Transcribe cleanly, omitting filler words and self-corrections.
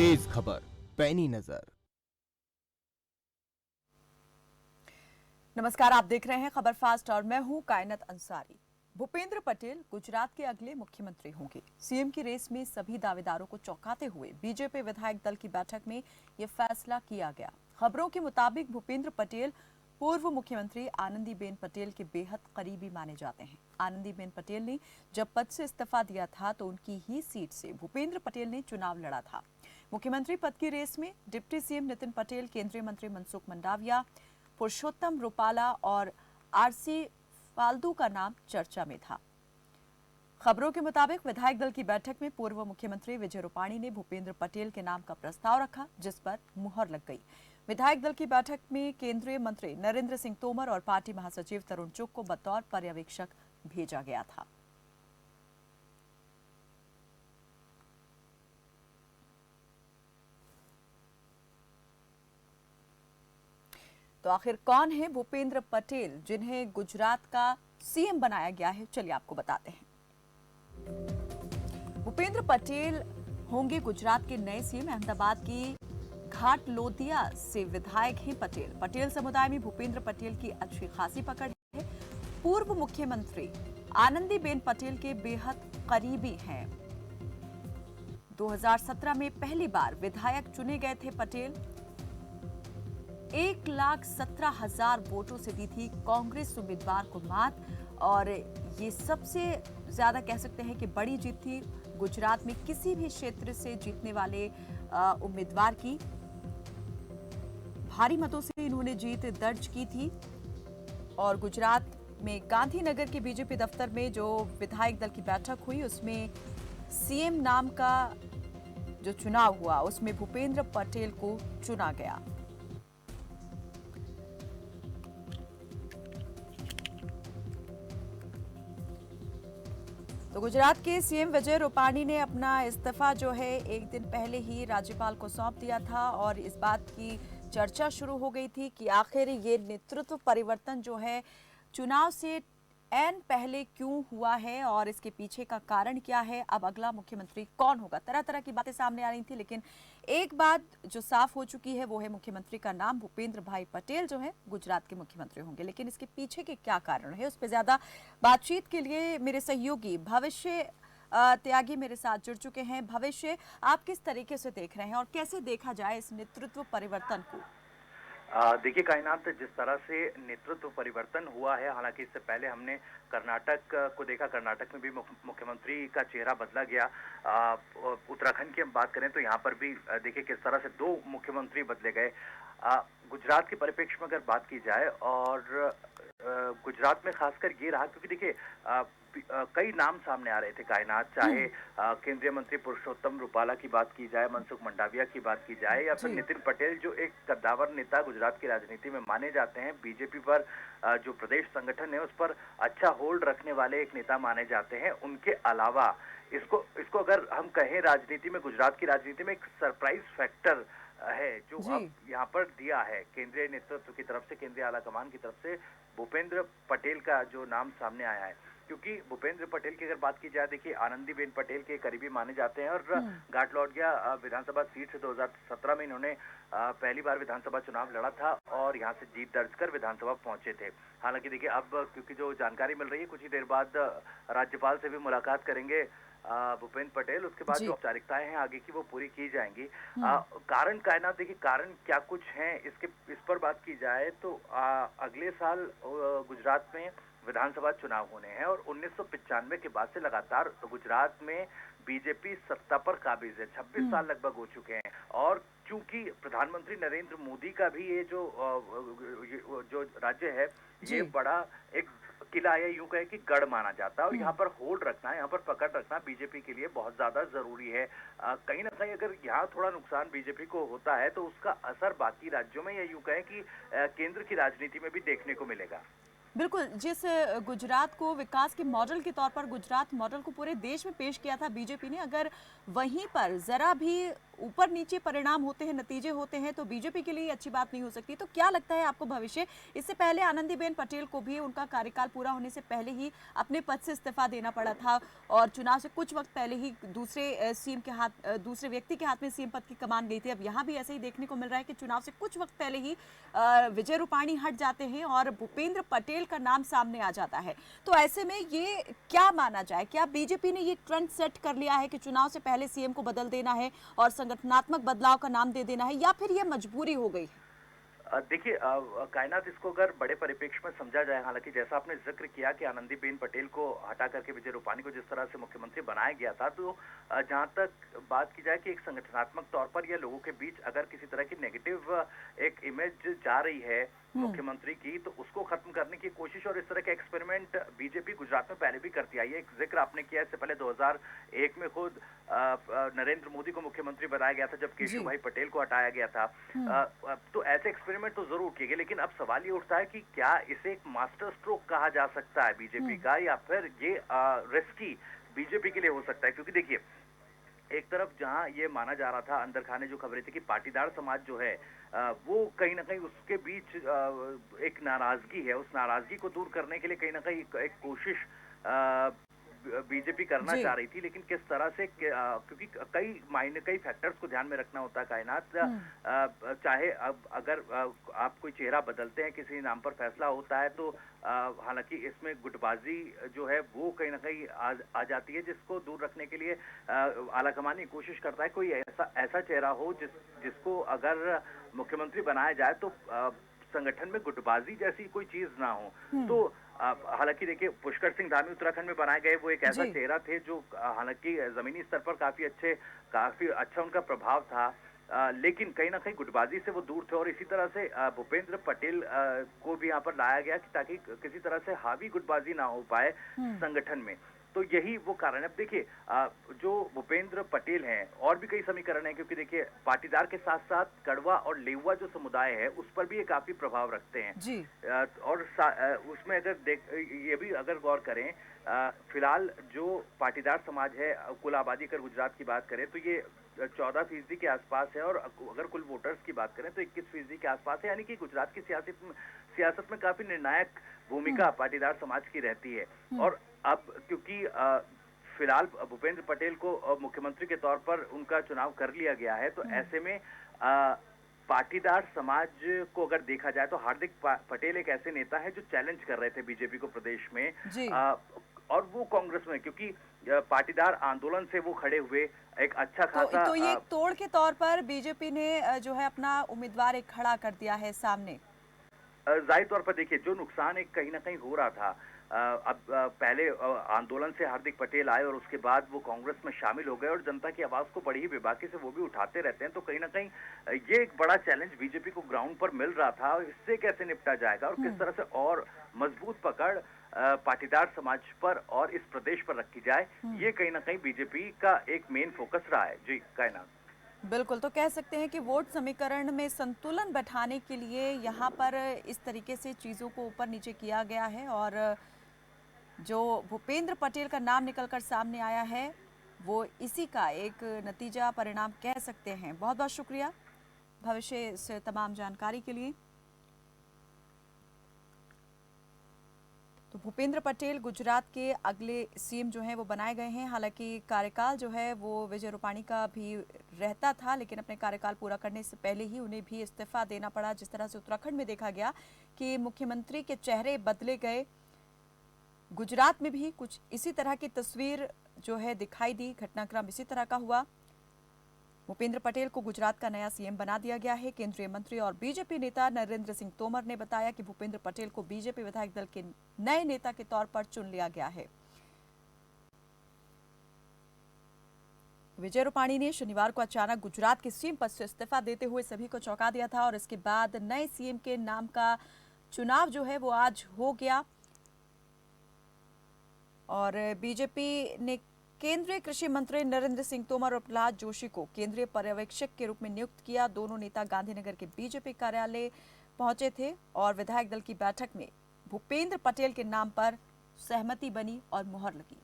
तेज खबर पैनी नजर। नमस्कार, आप देख रहे हैं खबर फास्ट और मैं हूं कायनात अंसारी। भूपेंद्र पटेल गुजरात के अगले मुख्यमंत्री होंगे। सीएम की रेस में सभी दावेदारों को चौंकाते हुए बीजेपी विधायक दल की बैठक में यह फैसला किया गया। खबरों के मुताबिक भूपेंद्र पटेल पूर्व मुख्यमंत्री आनंदीबेन पटेल के बेहद करीबी माने जाते हैं। आनंदीबेन पटेल ने जब पद से इस्तीफा दिया था तो उनकी ही सीट से भूपेंद्र पटेल ने चुनाव लड़ा था। मुख्यमंत्री पद की रेस में डिप्टी सीएम नितिन पटेल, केंद्रीय मंत्री मनसुख मंडाविया, पुरुषोत्तम रुपाला और आरसी फाल्दू का नाम चर्चा में था। खबरों के मुताबिक विधायक दल की बैठक में पूर्व मुख्यमंत्री विजय रूपाणी ने भूपेंद्र पटेल के नाम का प्रस्ताव रखा, जिस पर मुहर लग गई। विधायक दल की बैठक में केंद्रीय मंत्री नरेंद्र सिंह तोमर और पार्टी महासचिव तरुण चुग को बतौर पर्यवेक्षक भेजा गया था। तो आखिर कौन है भूपेंद्र पटेल जिन्हें गुजरात का सीएम बनाया गया है, चलिए आपको बताते हैं। भूपेंद्र पटेल होंगे गुजरात के नए सीएम। अहमदाबाद की घाटलोदिया से विधायक हैं पटेल। पटेल समुदाय में भूपेंद्र पटेल की अच्छी खासी पकड़ है। पूर्व मुख्यमंत्री आनंदीबेन पटेल के बेहद करीबी हैं। 2017 में पहली बार विधायक चुने गए थे पटेल। 1,17,000 वोटों से दी थी कांग्रेस उम्मीदवार को मात, और ये सबसे ज्यादा कह सकते हैं कि बड़ी जीत थी गुजरात में किसी भी क्षेत्र से जीतने वाले उम्मीदवार की। भारी मतों से इन्होंने जीत दर्ज की थी। और गुजरात में गांधीनगर के बीजेपी दफ्तर में जो विधायक दल की बैठक हुई उसमें सीएम नाम का जो चुनाव हुआ उसमें भूपेंद्र पटेल को चुना गया। तो गुजरात के सीएम विजय रूपाणी ने अपना इस्तीफा जो है एक दिन पहले ही राज्यपाल को सौंप दिया था, और इस बात की चर्चा शुरू हो गई थी कि आखिर ये नेतृत्व परिवर्तन जो है चुनाव से ऐन पहले क्यों हुआ है और इसके पीछे का कारण क्या है, अब अगला मुख्यमंत्री कौन होगा। तरह तरह की बातें सामने आ रही थी, लेकिन एक बात जो साफ हो चुकी है वो है मुख्यमंत्री का नाम भूपेंद्र भाई पटेल जो है गुजरात के मुख्यमंत्री होंगे। लेकिन इसके पीछे के क्या कारण है उस पर ज्यादा बातचीत के लिए मेरे सहयोगी भविष्य त्यागी मेरे साथ जुड़ चुके हैं। भविष्य, आप किस तरीके से देख रहे हैं और कैसे देखा जाए इस नेतृत्व परिवर्तन को? देखिए कायनात, जिस तरह से नेतृत्व परिवर्तन हुआ है, हालांकि इससे पहले हमने कर्नाटक को देखा, कर्नाटक में भी मुख्यमंत्री का चेहरा बदला गया। उत्तराखंड की हम बात करें तो यहाँ पर भी देखिए किस तरह से 2 मुख्यमंत्री बदले गए। गुजरात के परिप्रेक्ष्य में अगर बात की जाए, और गुजरात में खासकर ये रहा क्योंकि देखिए कई नाम सामने आ रहे थे कायनात, चाहे केंद्रीय मंत्री पुरुषोत्तम रुपाला की बात की जाए, मनसुख मंडाविया की बात की जाए, या फिर नितिन पटेल जो एक कद्दावर नेता गुजरात की राजनीति में माने जाते हैं, बीजेपी पर जो प्रदेश संगठन है उस पर अच्छा होल्ड रखने वाले एक नेता माने जाते हैं। उनके अलावा इसको अगर हम कहें राजनीति में, गुजरात की राजनीति में एक सरप्राइज फैक्टर है जो अब यहाँ पर दिया है केंद्रीय नेतृत्व की तरफ से, केंद्रीय आला कमान की तरफ से भूपेंद्र पटेल का जो नाम सामने आया है। क्योंकि भूपेंद्र पटेल की अगर बात की जाए, देखिए आनंदीबेन पटेल के करीबी माने जाते हैं, और घाटलोदिया विधानसभा सीट से 2017 में इन्होंने पहली बार विधानसभा चुनाव लड़ा था और यहाँ से जीत दर्ज कर विधानसभा पहुंचे थे। हालांकि देखिए अब क्योंकि जो जानकारी मिल रही है, कुछ ही देर बाद राज्यपाल से भी मुलाकात करेंगे भूपेंद्र पटेल, उसके बाद जो औपचारिकताएं हैं आगे की वो पूरी की जाएंगी। कारण कायनात, देखिए कारण क्या कुछ है इस पर बात की जाए तो अगले साल गुजरात में विधानसभा चुनाव होने हैं, और 1995 के बाद से लगातार गुजरात में बीजेपी सत्ता पर काबिज है। 26 साल लगभग हो चुके हैं, और चूंकि प्रधानमंत्री नरेंद्र मोदी का भी ये जो राज्य है ये बड़ा एक किला है, यूं कहे कि गढ़ माना जाता है, और यहाँ पर होल्ड रखना, यहाँ पर पकड़ रखना बीजेपी के लिए बहुत ज्यादा जरूरी है। कहीं ना कहीं अगर यहाँ थोड़ा नुकसान बीजेपी को होता है तो उसका असर बाकी राज्यों में, या यूं कहे कि केंद्र की राजनीति में भी देखने को मिलेगा। बिल्कुल, जिस गुजरात को विकास के मॉडल के तौर पर गुजरात मॉडल को पूरे देश में पेश किया था बीजेपी ने, अगर वहीं पर जरा भी ऊपर नीचे परिणाम होते हैं, नतीजे होते हैं, तो बीजेपी के लिए अच्छी बात नहीं हो सकती। तो क्या लगता है आपको भविष्य, इससे पहले आनंदीबेन पटेल को भी उनका कार्यकाल पूरा होने से पहले ही अपने पद से इस्तीफा देना पड़ा था और चुनाव से कुछ वक्त पहले ही दूसरे व्यक्ति के हाथ में सीएम पद की कमान गई थी। अब यहाँ भी ऐसे ही देखने को मिल रहा है कि चुनाव से कुछ वक्त पहले ही विजय रूपाणी हट जाते हैं और भूपेंद्र पटेल का नाम सामने आ जाता है। तो ऐसे में ये क्या माना जाए, क्या बीजेपी ने ये ट्रेंड सेट कर लिया है कि चुनाव से पहले सीएम को बदल देना है और संगठनात्मक बदलाव का नाम दे देना है, या फिर ये मजबूरी हो गई? देखिए, कायनात इसको अगर बड़े परिप्रेक्ष्य में समझा जाए, हालांकि जैसा आपने जिक्र किया कि आनंदीबेन पटेल को हटा करके विजय रूपाणी को जिस तरह से मुख्यमंत्री बनाया गया था, तो जहां तक बात की जाए कि एक संगठनात्मक तौर पर या लोगों के बीच अगर किसी तरह की नेगेटिव एक इमेज जा रही है मुख्यमंत्री की, तो उसको खत्म करने की कोशिश और इस तरह के एक्सपेरिमेंट बीजेपी गुजरात में पहले भी करती आई है। एक जिक्र आपने किया, इससे पहले 2001 में खुद नरेंद्र मोदी को मुख्यमंत्री बनाया गया था जब केशव भाई पटेल को हटाया गया था। तो ऐसे एक्सपेरिमेंट तो जरूर किए गए, लेकिन अब सवाल ये उठता है कि क्या इसे एक मास्टर स्ट्रोक कहा जा सकता है बीजेपी का, या फिर ये रिस्की बीजेपी के लिए हो सकता है? क्योंकि देखिए, एक तरफ जहां ये माना जा रहा था, अंदर खाने जो खबरें थी कि पाटीदार समाज जो है वो कहीं ना कहीं उसके बीच एक नाराजगी है, उस नाराजगी को दूर करने के लिए कहीं ना कहीं एक कोशिश बीजेपी करना चाह रही थी, लेकिन किस तरह से, क्योंकि कई फैक्टर्स को ध्यान में रखना होता है कायनात। चाहे अब अगर आप कोई चेहरा बदलते हैं, किसी नाम पर फैसला होता है, तो हालांकि इसमें गुटबाजी जो है वो कहीं ना कहीं आ जाती है, जिसको दूर रखने के लिए आलाकमान की कोशिश करता है कोई ऐसा चेहरा हो जिसको अगर मुख्यमंत्री बनाया जाए तो संगठन में गुटबाजी जैसी कोई चीज ना हो। तो हालांकि देखिए, पुष्कर सिंह धामी उत्तराखंड में बनाए गए वो एक ऐसा चेहरा थे जो हालांकि जमीनी स्तर पर काफी अच्छा उनका प्रभाव था, लेकिन कहीं ना कहीं गुटबाजी से वो दूर थे। और इसी तरह से भूपेंद्र पटेल को भी यहाँ पर लाया गया ताकि किसी तरह से हावी गुटबाजी ना हो पाए संगठन में। तो यही वो कारण है। अब देखिए, जो भूपेंद्र पटेल हैं, और भी कई समीकरण हैं, क्योंकि देखिए पाटीदार के साथ साथ कड़वा और लेउआ जो समुदाय है उस पर भी ये काफी प्रभाव रखते हैं जी। और उसमें अगर ये भी अगर गौर करें, फिलहाल जो पाटीदार समाज है, कुल आबादी अगर गुजरात की बात करें तो ये 14% के आसपास है, और अगर कुल वोटर्स की बात करें तो 21% के आसपास है। यानी कि गुजरात की सियासत में काफी निर्णायक भूमिका पाटीदार समाज की रहती है। और अब क्योंकि फिलहाल भूपेंद्र पटेल को मुख्यमंत्री के तौर पर उनका चुनाव कर लिया गया है, तो ऐसे में पाटीदार समाज को अगर देखा जाए तो हार्दिक पटेल एक ऐसे नेता है जो चैलेंज कर रहे थे बीजेपी को प्रदेश में, और वो कांग्रेस में, क्योंकि पाटीदार आंदोलन से वो खड़े हुए एक अच्छा खासा। तो ये तोड़ के तौर पर बीजेपी ने जो है अपना उम्मीदवार एक खड़ा कर दिया है सामने। जाहिर तौर पर देखिए, जो नुकसान एक कहीं ना कहीं हो रहा था, अब पहले आंदोलन से हार्दिक पटेल आए और उसके बाद वो कांग्रेस में शामिल हो गए और जनता की आवाज को बड़ी ही बेबाकी से वो भी उठाते रहते हैं, तो कहीं ना कहीं ये एक बड़ा चैलेंज बीजेपी को ग्राउंड पर मिल रहा था। इससे कैसे निपटा जाएगा और किस तरह से और मजबूत पकड़ पाटीदार समाज पर और इस प्रदेश पर रखी जाए, ये कहीं ना कहीं बीजेपी का एक मेन फोकस रहा है जी। कायनात बिल्कुल, तो कह सकते हैं कि वोट समीकरण में संतुलन बैठाने के लिए यहाँ पर इस तरीके से चीज़ों को ऊपर नीचे किया गया है, और जो भूपेंद्र पटेल का नाम निकलकर सामने आया है वो इसी का एक नतीजा परिणाम कह सकते हैं। बहुत बहुत शुक्रिया भविष्य से तमाम जानकारी के लिए। तो भूपेंद्र पटेल गुजरात के अगले सीएम जो हैं वो बनाए गए हैं। हालांकि कार्यकाल जो है वो विजय रूपाणी का भी रहता था, लेकिन अपने कार्यकाल पूरा करने से पहले ही उन्हें भी इस्तीफा देना पड़ा। जिस तरह से उत्तराखंड में देखा गया कि मुख्यमंत्री के चेहरे बदले गए, गुजरात में भी कुछ इसी तरह की तस्वीर जो है दिखाई दी, घटनाक्रम इसी तरह का हुआ। भूपेंद्र पटेल को गुजरात का नया सीएम बना दिया गया है। केंद्रीय मंत्री और बीजेपी नेता नरेंद्र सिंह तोमर ने बताया कि भूपेंद्र पटेल को बीजेपी विधायक दल के नए नेता के तौर पर चुन लिया गया है। विजय रूपाणी ने शनिवार को अचानक गुजरात के सीएम पद से इस्तीफा देते हुए सभी को चौंका दिया था, और इसके बाद नए सीएम के नाम का चुनाव जो है वो आज हो गया। और बीजेपी ने केंद्रीय कृषि मंत्री नरेंद्र सिंह तोमर और प्रहलाद जोशी को केंद्रीय पर्यवेक्षक के रूप में नियुक्त किया। दोनों नेता गांधीनगर के बीजेपी कार्यालय पहुंचे थे और विधायक दल की बैठक में भूपेंद्र पटेल के नाम पर सहमति बनी और मुहर लगी।